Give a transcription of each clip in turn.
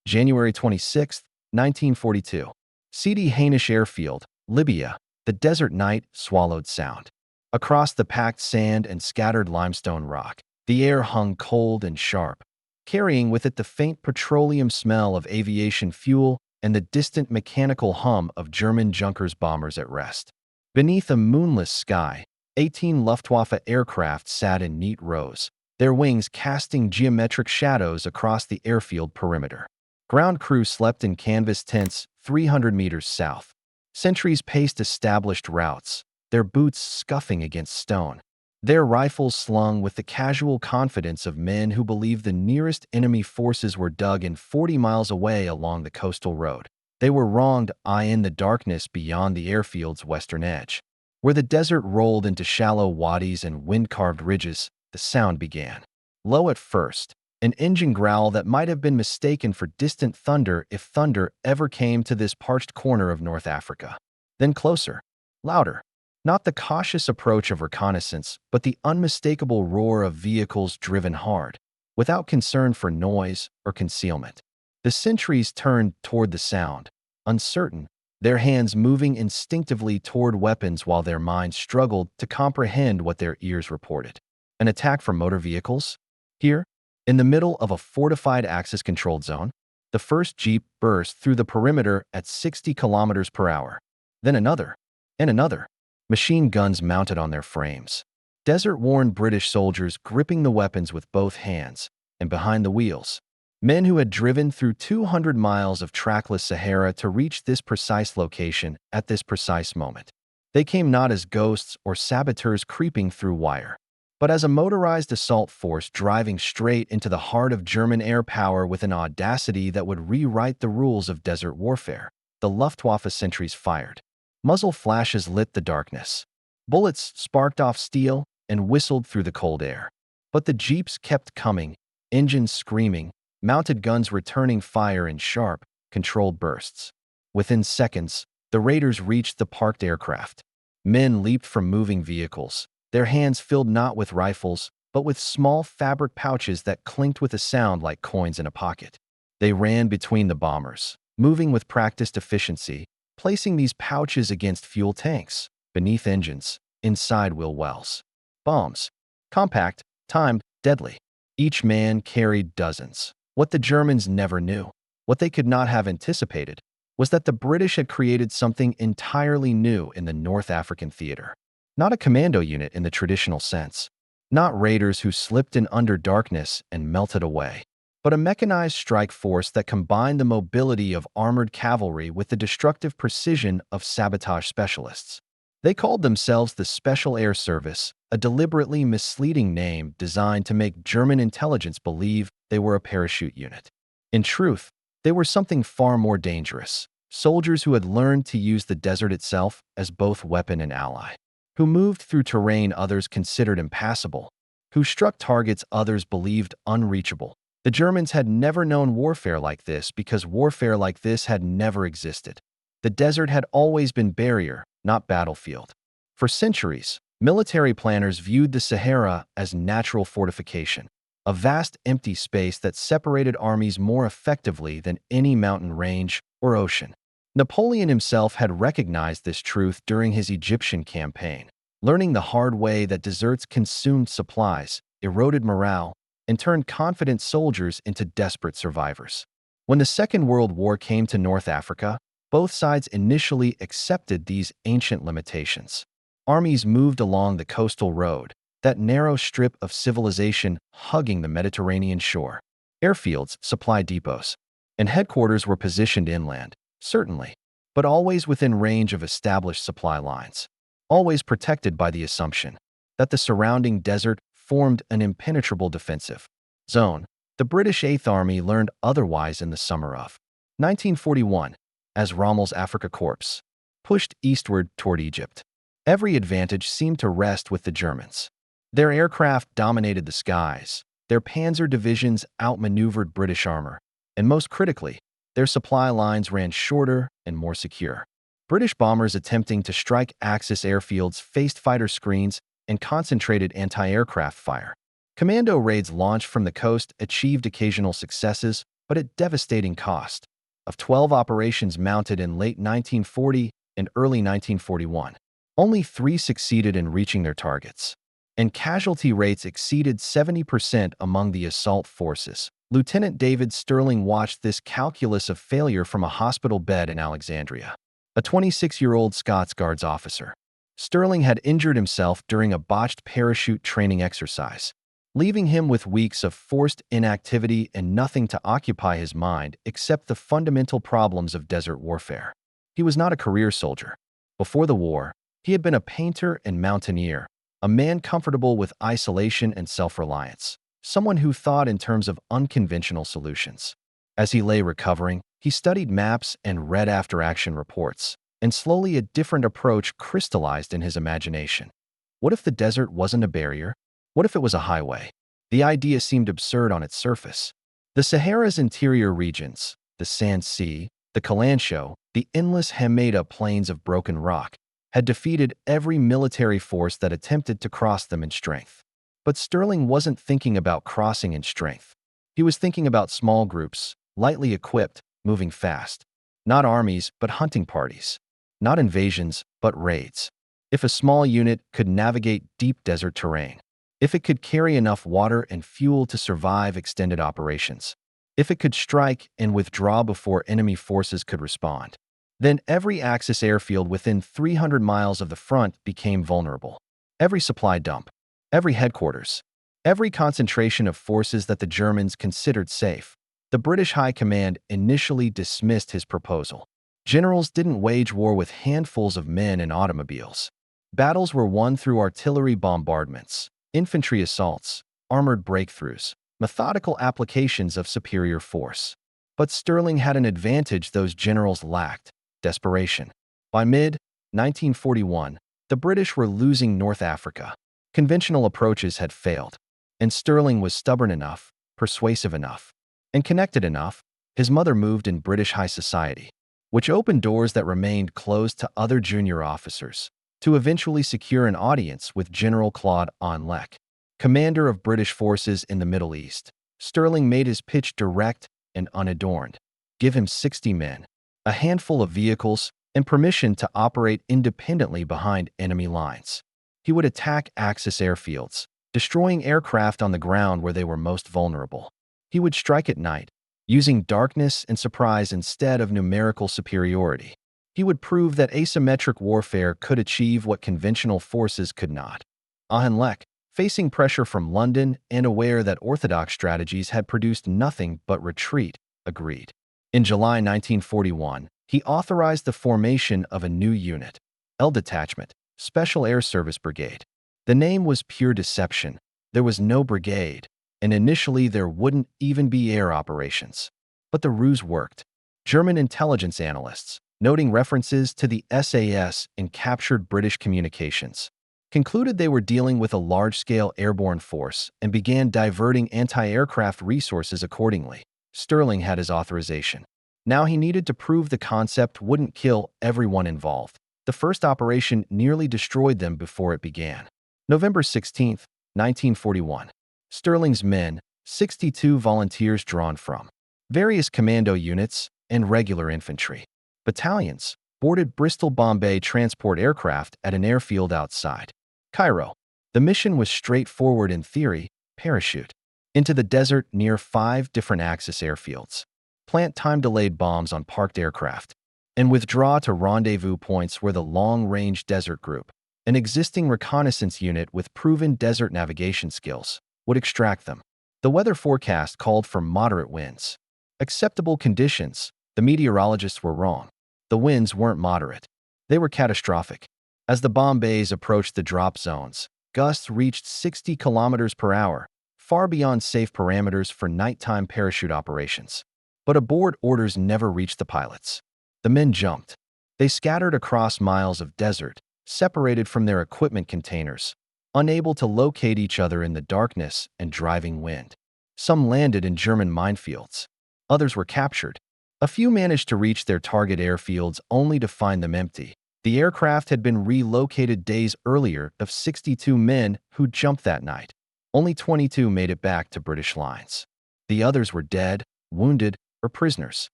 January 26, 1942. Sidi Hanish Airfield, Libya. The desert night swallowed sound. Across the packed sand and scattered limestone rock, the air hung cold and sharp, carrying with it the faint petroleum smell of aviation fuel and the distant mechanical hum of German Junkers bombers at rest. Beneath a moonless sky, 18 Luftwaffe aircraft sat in neat rows, their wings casting geometric shadows across the airfield perimeter. Ground crew slept in canvas tents 300 meters south. Sentries paced established routes, their boots scuffing against stone, their rifles slung with the casual confidence of men who believed the nearest enemy forces were dug in 40 miles away along the coastal road. They were wronged in the darkness beyond the airfield's western edge. Where the desert rolled into shallow wadis and wind-carved ridges, the sound began. Low at first, an engine growl that might have been mistaken for distant thunder if thunder ever came to this parched corner of North Africa. Then closer, louder. Not the cautious approach of reconnaissance, but the unmistakable roar of vehicles driven hard, without concern for noise or concealment. The sentries turned toward the sound, uncertain, their hands moving instinctively toward weapons while their minds struggled to comprehend what their ears reported. An attack from motor vehicles? Here, in the middle of a fortified Axis-controlled zone, the first jeep burst through the perimeter at 60 kilometers per hour. Then another, and another. Machine guns mounted on their frames. Desert-worn British soldiers gripping the weapons with both hands, and behind the wheels, men who had driven through 200 miles of trackless Sahara to reach this precise location at this precise moment. They came not as ghosts or saboteurs creeping through wire, but as a motorized assault force driving straight into the heart of German air power with an audacity that would rewrite the rules of desert warfare. The Luftwaffe sentries fired. Muzzle flashes lit the darkness. Bullets sparked off steel and whistled through the cold air. But the jeeps kept coming, engines screaming, mounted guns returning fire in sharp, controlled bursts. Within seconds, the raiders reached the parked aircraft. Men leaped from moving vehicles, their hands filled not with rifles, but with small fabric pouches that clinked with a sound like coins in a pocket. They ran between the bombers, moving with practiced efficiency, placing these pouches against fuel tanks, beneath engines, inside wheel wells. Bombs. Compact, timed, deadly. Each man carried dozens. What the Germans never knew, what they could not have anticipated, was that the British had created something entirely new in the North African theater. Not a commando unit in the traditional sense, not raiders who slipped in under darkness and melted away, but a mechanized strike force that combined the mobility of armored cavalry with the destructive precision of sabotage specialists. They called themselves the Special Air Service, a deliberately misleading name designed to make German intelligence believe they were a parachute unit. In truth, they were something far more dangerous, soldiers who had learned to use the desert itself as both weapon and ally, who moved through terrain others considered impassable, who struck targets others believed unreachable. The Germans had never known warfare like this because warfare like this had never existed. The desert had always been barrier, not battlefield. For centuries, military planners viewed the Sahara as natural fortification, a vast empty space that separated armies more effectively than any mountain range or ocean. Napoleon himself had recognized this truth during his Egyptian campaign, learning the hard way that deserts consumed supplies, eroded morale, and turned confident soldiers into desperate survivors. When the Second World War came to North Africa, both sides initially accepted these ancient limitations. Armies moved along the coastal road, that narrow strip of civilization hugging the Mediterranean shore. Airfields, supply depots, and headquarters were positioned inland, certainly, but always within range of established supply lines, always protected by the assumption that the surrounding desert formed an impenetrable defensive zone. The British Eighth Army learned otherwise in the summer of 1941, as Rommel's Afrika Korps pushed eastward toward Egypt. Every advantage seemed to rest with the Germans. Their aircraft dominated the skies, their panzer divisions outmaneuvered British armor, and most critically, their supply lines ran shorter and more secure. British bombers attempting to strike Axis airfields faced fighter screens and concentrated anti-aircraft fire. Commando raids launched from the coast achieved occasional successes, but at devastating cost. Of 12 operations mounted in late 1940 and early 1941, only 3 succeeded in reaching their targets, and casualty rates exceeded 70% among the assault forces. Lieutenant David Sterling watched this calculus of failure from a hospital bed in Alexandria. A 26-year-old Scots Guards officer, Sterling had injured himself during a botched parachute training exercise, leaving him with weeks of forced inactivity and nothing to occupy his mind except the fundamental problems of desert warfare. He was not a career soldier. Before the war, he had been a painter and mountaineer, a man comfortable with isolation and self-reliance, someone who thought in terms of unconventional solutions. As he lay recovering, he studied maps and read after-action reports, and slowly a different approach crystallized in his imagination. What if the desert wasn't a barrier? What if it was a highway? The idea seemed absurd on its surface. The Sahara's interior regions, the Sand Sea, the Kalancho, the endless Hamada plains of broken rock, had defeated every military force that attempted to cross them in strength. But Sterling wasn't thinking about crossing in strength. He was thinking about small groups, lightly equipped, moving fast. Not armies, but hunting parties. Not invasions, but raids. If a small unit could navigate deep desert terrain, if it could carry enough water and fuel to survive extended operations, if it could strike and withdraw before enemy forces could respond, then every Axis airfield within 300 miles of the front became vulnerable. Every supply dump, every headquarters, every concentration of forces that the Germans considered safe. The British High Command initially dismissed his proposal. Generals didn't wage war with handfuls of men and automobiles. Battles were won through artillery bombardments, infantry assaults, armored breakthroughs, methodical applications of superior force. But Sterling had an advantage those generals lacked: desperation. By mid-1941, the British were losing North Africa. Conventional approaches had failed, and Sterling was stubborn enough, persuasive enough, and connected enough. His mother moved in British high society, which opened doors that remained closed to other junior officers, to eventually secure an audience with General Claude Onlec, commander of British forces in the Middle East. Sterling made his pitch direct and unadorned. Give him 60 men, a handful of vehicles, and permission to operate independently behind enemy lines. He would attack Axis airfields, destroying aircraft on the ground where they were most vulnerable. He would strike at night, using darkness and surprise instead of numerical superiority. He would prove that asymmetric warfare could achieve what conventional forces could not. Onlec, facing pressure from London and aware that orthodox strategies had produced nothing but retreat, agreed. In July 1941, he authorized the formation of a new unit, L Detachment, Special Air Service Brigade. The name was pure deception. There was no brigade, and initially there wouldn't even be air operations. But the ruse worked. German intelligence analysts, noting references to the SAS in captured British communications, concluded they were dealing with a large-scale airborne force and began diverting anti-aircraft resources accordingly. Sterling had his authorization. Now he needed to prove the concept wouldn't kill everyone involved. The first operation nearly destroyed them before it began. November 16, 1941. Sterling's men, 62 volunteers drawn from various commando units and regular infantry battalions, boarded Bristol Bombay transport aircraft at an airfield outside Cairo. The mission was straightforward in theory: parachute into the desert near 5 different Axis airfields, plant time-delayed bombs on parked aircraft, and withdraw to rendezvous points where the long-range desert group, an existing reconnaissance unit with proven desert navigation skills, would extract them. The weather forecast called for moderate winds. Acceptable conditions. The meteorologists were wrong. The winds weren't moderate. They were catastrophic. As the Bombays approached the drop zones, gusts reached 60 kilometers per hour, far beyond safe parameters for nighttime parachute operations. But abort orders never reached the pilots. The men jumped. They scattered across miles of desert, separated from their equipment containers, unable to locate each other in the darkness and driving wind. Some landed in German minefields. Others were captured. A few managed to reach their target airfields only to find them empty. The aircraft had been relocated days earlier. Of 62 men who jumped that night, only 22 made it back to British lines. The others were dead, wounded, or prisoners.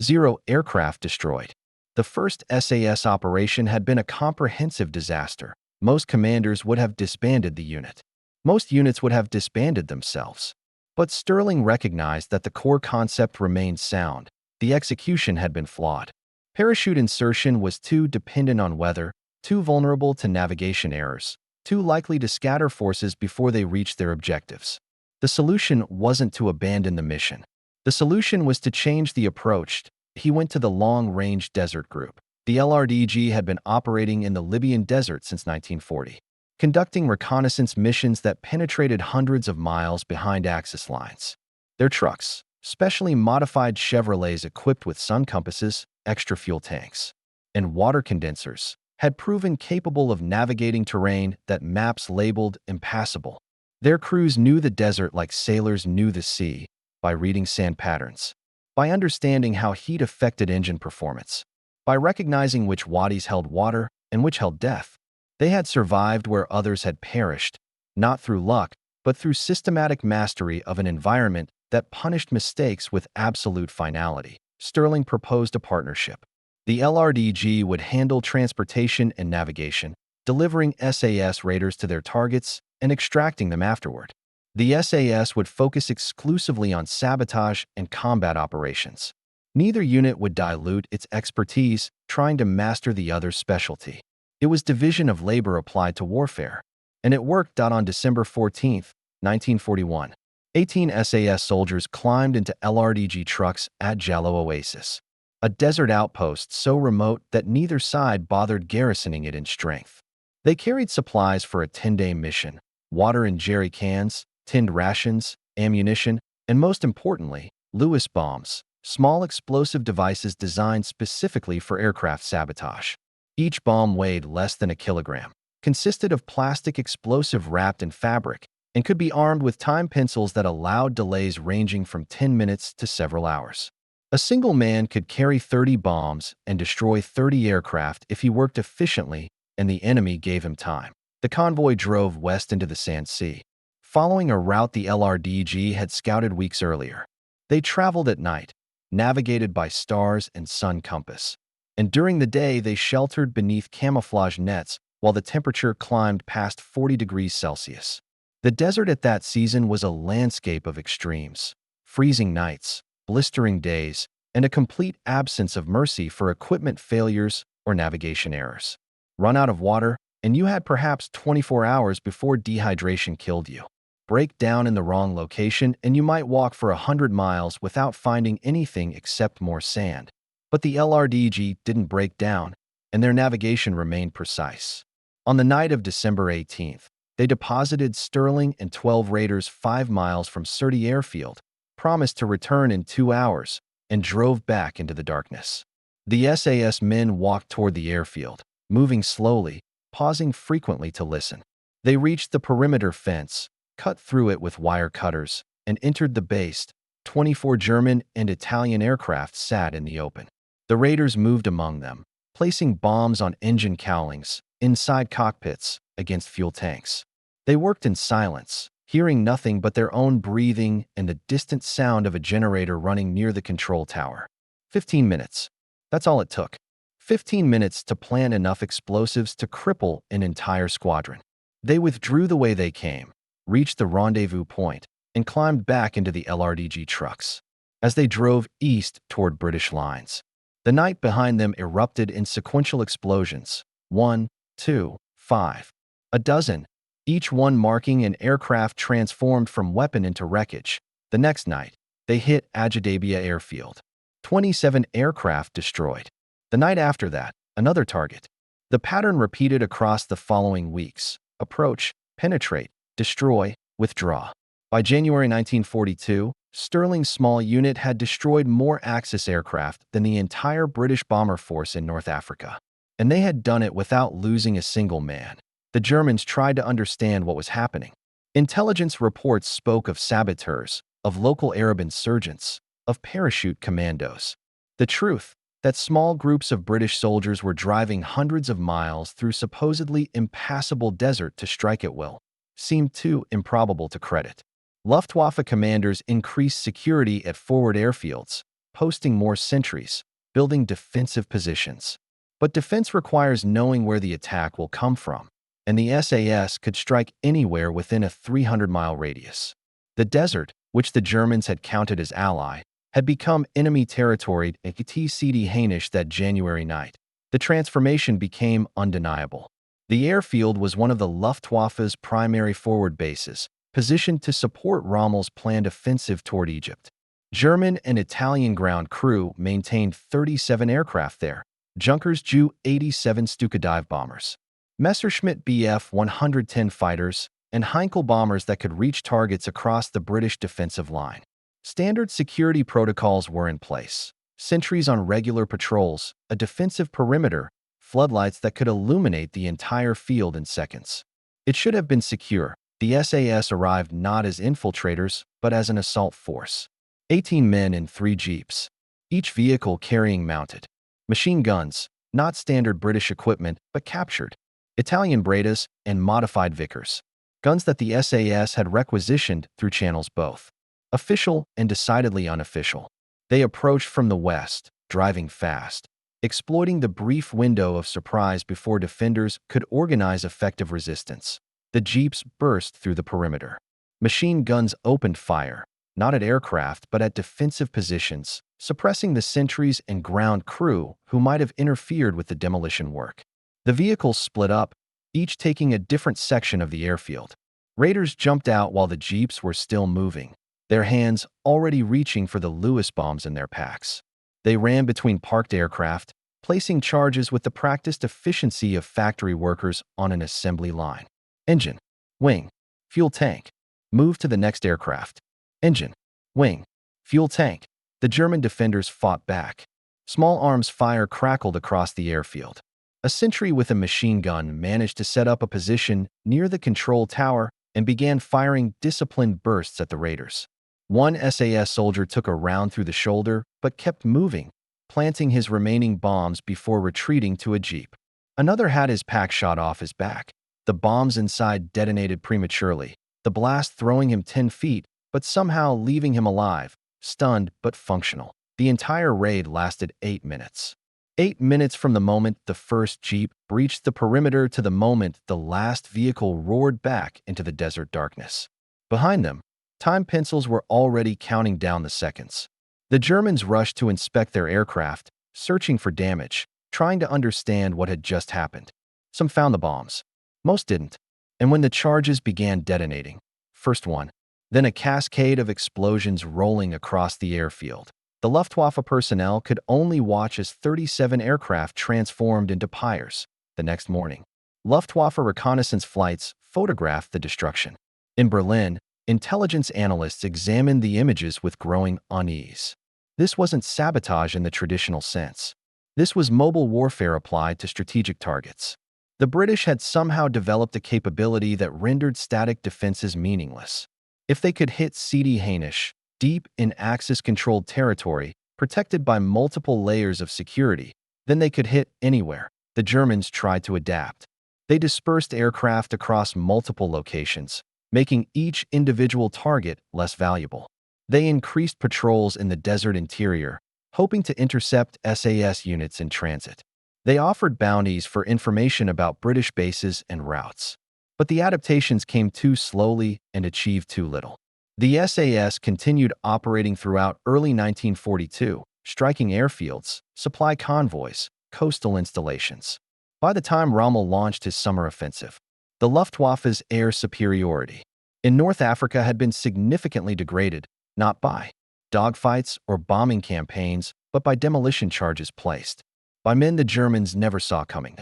0 aircraft destroyed. The first SAS operation had been a comprehensive disaster. Most commanders would have disbanded the unit. Most units would have disbanded themselves. But Sterling recognized that the core concept remained sound. The execution had been flawed. Parachute insertion was too dependent on weather, too vulnerable to navigation errors, too likely to scatter forces before they reached their objectives. The solution wasn't to abandon the mission. The solution was to change the approach. He went to the Long-Range Desert Group. The LRDG had been operating in the Libyan desert since 1940, conducting reconnaissance missions that penetrated hundreds of miles behind Axis lines. Their trucks, specially modified Chevrolets equipped with sun compasses, extra fuel tanks, and water condensers, had proven capable of navigating terrain that maps labeled impassable. Their crews knew the desert like sailors knew the sea, by reading sand patterns, by understanding how heat affected engine performance, by recognizing which wadis held water and which held death. They had survived where others had perished, not through luck, but through systematic mastery of an environment that punished mistakes with absolute finality. Sterling proposed a partnership. The LRDG would handle transportation and navigation, delivering SAS raiders to their targets and extracting them afterward. The SAS would focus exclusively on sabotage and combat operations. Neither unit would dilute its expertise trying to master the other's specialty. It was division of labor applied to warfare, and it worked out on December 14, 1941. 18 SAS soldiers climbed into LRDG trucks at Jallo Oasis, a desert outpost so remote that neither side bothered garrisoning it in strength. They carried supplies for a 10-day mission: water in jerry cans, tinned rations, ammunition, and most importantly, Lewis bombs, small explosive devices designed specifically for aircraft sabotage. Each bomb weighed less than a kilogram, consisted of plastic explosive wrapped in fabric, and could be armed with time pencils that allowed delays ranging from 10 minutes to several hours. A single man could carry 30 bombs and destroy 30 aircraft if he worked efficiently and the enemy gave him time. The convoy drove west into the Sand Sea, following a route the LRDG had scouted weeks earlier. They traveled at night, navigated by stars and sun compass, and during the day they sheltered beneath camouflage nets while the temperature climbed past 40 degrees Celsius. The desert at that season was a landscape of extremes: freezing nights, blistering days, and a complete absence of mercy for equipment failures or navigation errors. Run out of water, and you had perhaps 24 hours before dehydration killed you. Break down in the wrong location, and you might walk for 100 miles without finding anything except more sand. But the LRDG didn't break down, and their navigation remained precise. On the night of December 18th, they deposited Sterling and 12 raiders 5 miles from Sirte Airfield, promised to return in 2 hours, and drove back into the darkness. The SAS men walked toward the airfield, moving slowly, pausing frequently to listen. They reached the perimeter fence, cut through it with wire cutters, and entered the base. 24 German and Italian aircraft sat in the open. The raiders moved among them, placing bombs on engine cowlings, inside cockpits, against fuel tanks. They worked in silence, hearing nothing but their own breathing and the distant sound of a generator running near the control tower. 15 minutes. That's all it took. 15 minutes to plant enough explosives to cripple an entire squadron. They withdrew the way they came, reached the rendezvous point, and climbed back into the LRDG trucks. As they drove east toward British lines, the night behind them erupted in sequential explosions: 1, 2, 5, a dozen, each one marking an aircraft transformed from weapon into wreckage. The next night, they hit Ajdabiya Airfield. 27 aircraft destroyed. The night after that, another target. The pattern repeated across the following weeks: approach, penetrate, destroy, withdraw. By January 1942, Sterling's small unit had destroyed more Axis aircraft than the entire British bomber force in North Africa. And they had done it without losing a single man. The Germans tried to understand what was happening. Intelligence reports spoke of saboteurs, of local Arab insurgents, of parachute commandos. The truth, that small groups of British soldiers were driving hundreds of miles through supposedly impassable desert to strike at will, seemed too improbable to credit. Luftwaffe commanders increased security at forward airfields, posting more sentries, building defensive positions. But defense requires knowing where the attack will come from, and the SAS could strike anywhere within a 300-mile radius. The desert, which the Germans had counted as ally, had become enemy territory at CD Hainisch that January night. The transformation became undeniable. The airfield was one of the Luftwaffe's primary forward bases, positioned to support Rommel's planned offensive toward Egypt. German and Italian ground crew maintained 37 aircraft there, Junkers Ju-87 Stuka dive bombers, Messerschmitt Bf-110 fighters, and Heinkel bombers that could reach targets across the British defensive line. Standard security protocols were in place. Sentries on regular patrols, a defensive perimeter, floodlights that could illuminate the entire field in seconds. It should have been secure. The SAS arrived not as infiltrators, but as an assault force. 18 men in 3 jeeps, each vehicle carrying mounted machine guns, not standard British equipment, but captured Italian Bredas and modified Vickers, guns that the SAS had requisitioned through channels both official and decidedly unofficial. They approached from the west, driving fast, exploiting the brief window of surprise before defenders could organize effective resistance. The jeeps burst through the perimeter. Machine guns opened fire, not at aircraft but at defensive positions, suppressing the sentries and ground crew who might have interfered with the demolition work. The vehicles split up, each taking a different section of the airfield. Raiders jumped out while the jeeps were still moving, their hands already reaching for the Lewis bombs in their packs. They ran between parked aircraft, placing charges with the practiced efficiency of factory workers on an assembly line. Engine, wing, fuel tank. Move to the next aircraft. Engine, wing, fuel tank. The German defenders fought back. Small arms fire crackled across the airfield. A sentry with a machine gun managed to set up a position near the control tower and began firing disciplined bursts at the raiders. One SAS soldier took a round through the shoulder but kept moving, planting his remaining bombs before retreating to a jeep. Another had his pack shot off his back. The bombs inside detonated prematurely, the blast throwing him 10 feet, but somehow leaving him alive, stunned but functional. The entire raid lasted 8 minutes. 8 minutes from the moment the first jeep breached the perimeter to the moment the last vehicle roared back into the desert darkness. Behind them, time pencils were already counting down the seconds. The Germans rushed to inspect their aircraft, searching for damage, trying to understand what had just happened. Some found the bombs. Most didn't. And when the charges began detonating, first one, then a cascade of explosions rolling across the airfield, the Luftwaffe personnel could only watch as 37 aircraft transformed into pyres. The next morning, Luftwaffe reconnaissance flights photographed the destruction. In Berlin, intelligence analysts examined the images with growing unease. This wasn't sabotage in the traditional sense. This was mobile warfare applied to strategic targets. The British had somehow developed a capability that rendered static defenses meaningless. If they could hit CD Hainisch, deep in Axis-controlled territory, protected by multiple layers of security, then they could hit anywhere. The Germans tried to adapt. They dispersed aircraft across multiple locations, making each individual target less valuable. They increased patrols in the desert interior, hoping to intercept SAS units in transit. They offered bounties for information about British bases and routes. But the adaptations came too slowly and achieved too little. The SAS continued operating throughout early 1942, striking airfields, supply convoys, coastal installations. By the time Rommel launched his summer offensive, the Luftwaffe's air superiority in North Africa had been significantly degraded, not by dogfights or bombing campaigns, but by demolition charges placed by men the Germans never saw coming.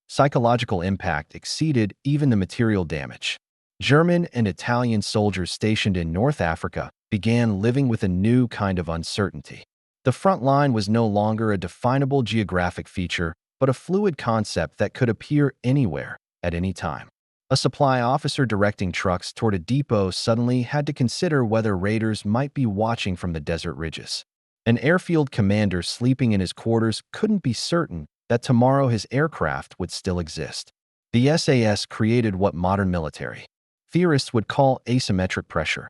Psychological impact exceeded even the material damage. German and Italian soldiers stationed in North Africa began living with a new kind of uncertainty. The front line was no longer a definable geographic feature, but a fluid concept that could appear anywhere, at any time. A supply officer directing trucks toward a depot suddenly had to consider whether raiders might be watching from the desert ridges. An airfield commander sleeping in his quarters couldn't be certain that tomorrow his aircraft would still exist. The SAS created what modern military theorists would call asymmetric pressure,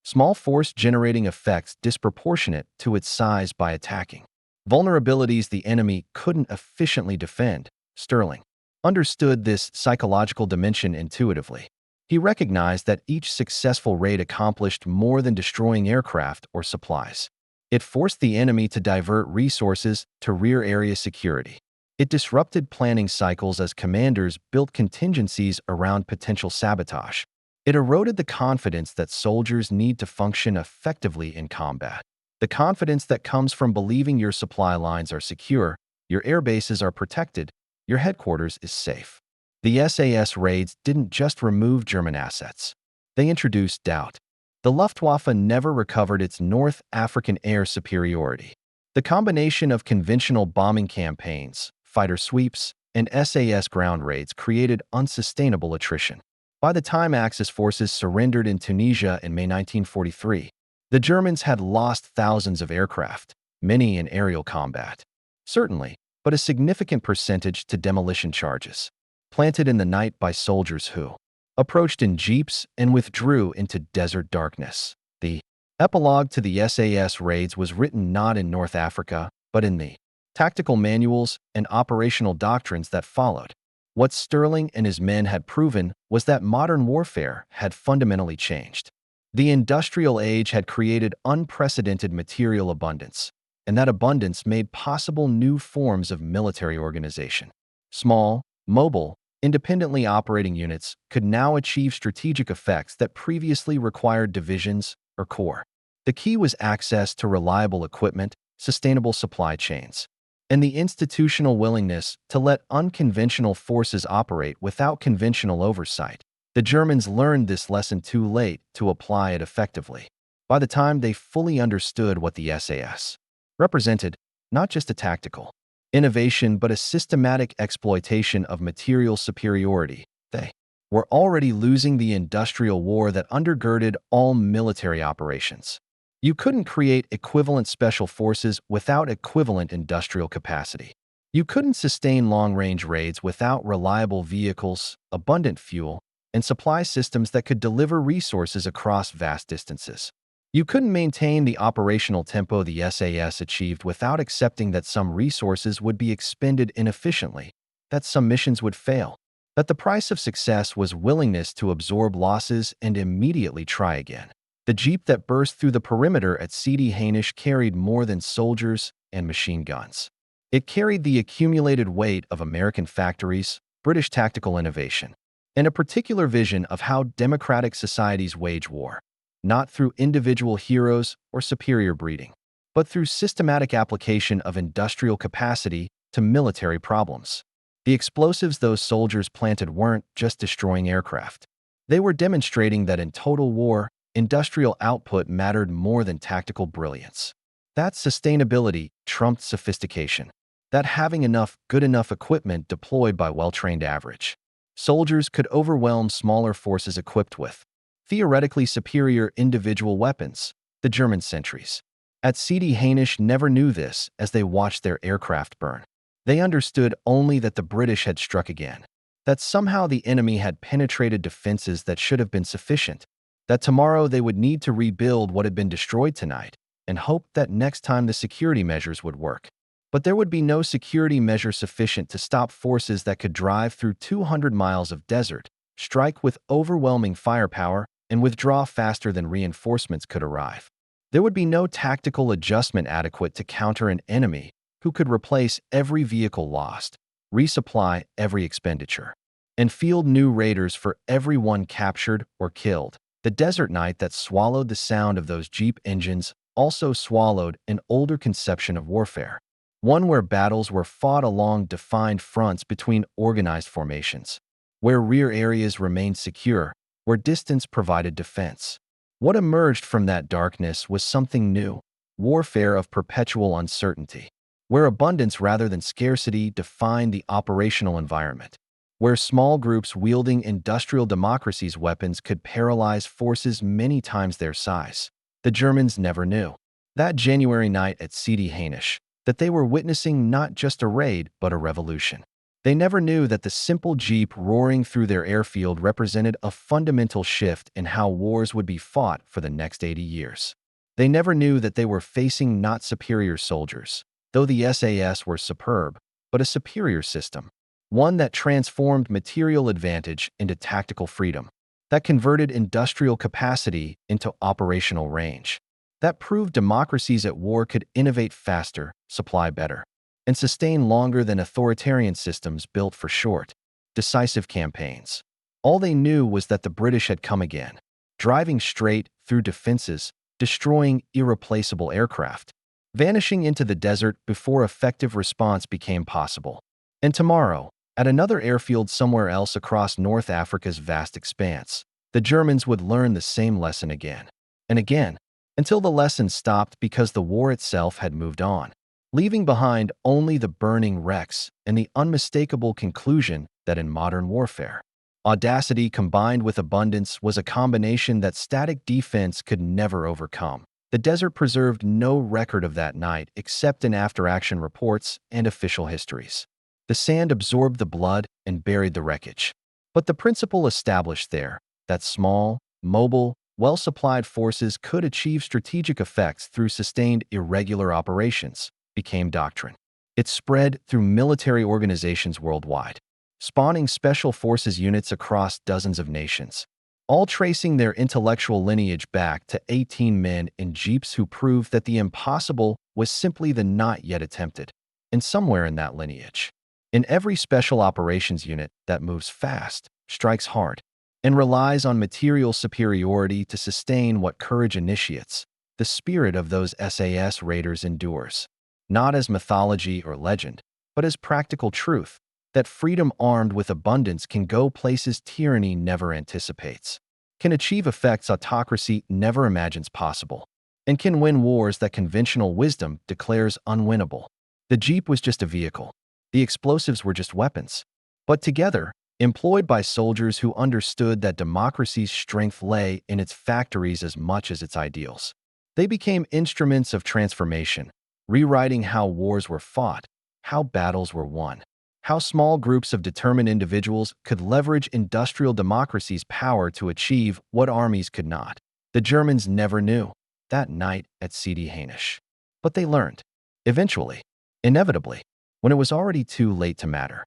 small force generating effects disproportionate to its size by attacking vulnerabilities the enemy couldn't efficiently defend. Sterling understood this psychological dimension intuitively. He recognized that each successful raid accomplished more than destroying aircraft or supplies. It forced the enemy to divert resources to rear area security. It disrupted planning cycles as commanders built contingencies around potential sabotage. It eroded the confidence that soldiers need to function effectively in combat. The confidence that comes from believing your supply lines are secure, your air bases are protected, your headquarters is safe. The SAS raids didn't just remove German assets. They introduced doubt. The Luftwaffe never recovered its North African air superiority. The combination of conventional bombing campaigns, fighter sweeps, and SAS ground raids created unsustainable attrition. By the time Axis forces surrendered in Tunisia in May 1943, the Germans had lost thousands of aircraft, many in aerial combat. Certainly, but a significant percentage to demolition charges, planted in the night by soldiers who approached in jeeps and withdrew into desert darkness. The epilogue to the SAS raids was written not in North Africa, but in the tactical manuals and operational doctrines that followed. What Sterling and his men had proven was that modern warfare had fundamentally changed. The industrial age had created unprecedented material abundance, and that abundance made possible new forms of military organization. Small, mobile, independently operating units could now achieve strategic effects that previously required divisions or corps. The key was access to reliable equipment, sustainable supply chains, and the institutional willingness to let unconventional forces operate without conventional oversight. The Germans learned this lesson too late to apply it effectively. By the time they fully understood what the SAS represented, not just a tactical innovation but a systematic exploitation of material superiority, they were already losing the industrial war that undergirded all military operations. You couldn't create equivalent special forces without equivalent industrial capacity. You couldn't sustain long-range raids without reliable vehicles, abundant fuel, and supply systems that could deliver resources across vast distances. You couldn't maintain the operational tempo the SAS achieved without accepting that some resources would be expended inefficiently, that some missions would fail, that the price of success was willingness to absorb losses and immediately try again. The jeep that burst through the perimeter at Sidi Hainish carried more than soldiers and machine guns. It carried the accumulated weight of American factories, British tactical innovation, and a particular vision of how democratic societies wage war, not through individual heroes or superior breeding, but through systematic application of industrial capacity to military problems. The explosives those soldiers planted weren't just destroying aircraft. They were demonstrating that in total war, industrial output mattered more than tactical brilliance. That sustainability trumped sophistication. That having good enough equipment deployed by well-trained average soldiers could overwhelm smaller forces equipped with theoretically superior individual weapons, the German sentries at Sidi Hainish never knew this as they watched their aircraft burn. They understood only that the British had struck again, that somehow the enemy had penetrated defenses that should have been sufficient, that tomorrow they would need to rebuild what had been destroyed tonight, and hoped that next time the security measures would work. But there would be no security measure sufficient to stop forces that could drive through 200 miles of desert, strike with overwhelming firepower, and withdraw faster than reinforcements could arrive. There would be no tactical adjustment adequate to counter an enemy who could replace every vehicle lost, resupply every expenditure, and field new raiders for every one captured or killed. The desert night that swallowed the sound of those jeep engines also swallowed an older conception of warfare, one where battles were fought along defined fronts between organized formations, where rear areas remained secure, where distance provided defense. What emerged from that darkness was something new, warfare of perpetual uncertainty, where abundance rather than scarcity defined the operational environment, where small groups wielding industrial democracy's weapons could paralyze forces many times their size. The Germans never knew, that January night at Sidi Hainish, that they were witnessing not just a raid but a revolution. They never knew that the simple jeep roaring through their airfield represented a fundamental shift in how wars would be fought for the next 80 years. They never knew that they were facing not superior soldiers, though the SAS were superb, but a superior system, one that transformed material advantage into tactical freedom, that converted industrial capacity into operational range, that proved democracies at war could innovate faster, supply better, and sustain longer than authoritarian systems built for short, decisive campaigns. All they knew was that the British had come again, driving straight through defenses, destroying irreplaceable aircraft, vanishing into the desert before effective response became possible. And tomorrow, at another airfield somewhere else across North Africa's vast expanse, the Germans would learn the same lesson again and again, until the lesson stopped because the war itself had moved on, leaving behind only the burning wrecks and the unmistakable conclusion that in modern warfare, audacity combined with abundance was a combination that static defense could never overcome. The desert preserved no record of that night except in after-action reports and official histories. The sand absorbed the blood and buried the wreckage. But the principle established there, that small, mobile, well-supplied forces could achieve strategic effects through sustained irregular operations, became doctrine. It spread through military organizations worldwide, spawning special forces units across dozens of nations, all tracing their intellectual lineage back to 18 men in jeeps who proved that the impossible was simply the not yet attempted. And somewhere in that lineage, in every special operations unit that moves fast, strikes hard, and relies on material superiority to sustain what courage initiates, the spirit of those SAS raiders endures, not as mythology or legend, but as practical truth, that freedom armed with abundance can go places tyranny never anticipates, can achieve effects autocracy never imagines possible, and can win wars that conventional wisdom declares unwinnable. The Jeep was just a vehicle. The explosives were just weapons. But together, employed by soldiers who understood that democracy's strength lay in its factories as much as its ideals, they became instruments of transformation, rewriting how wars were fought, how battles were won, how small groups of determined individuals could leverage industrial democracy's power to achieve what armies could not. The Germans never knew that night at CD Hainisch. But they learned. Eventually, inevitably, when it was already too late to matter.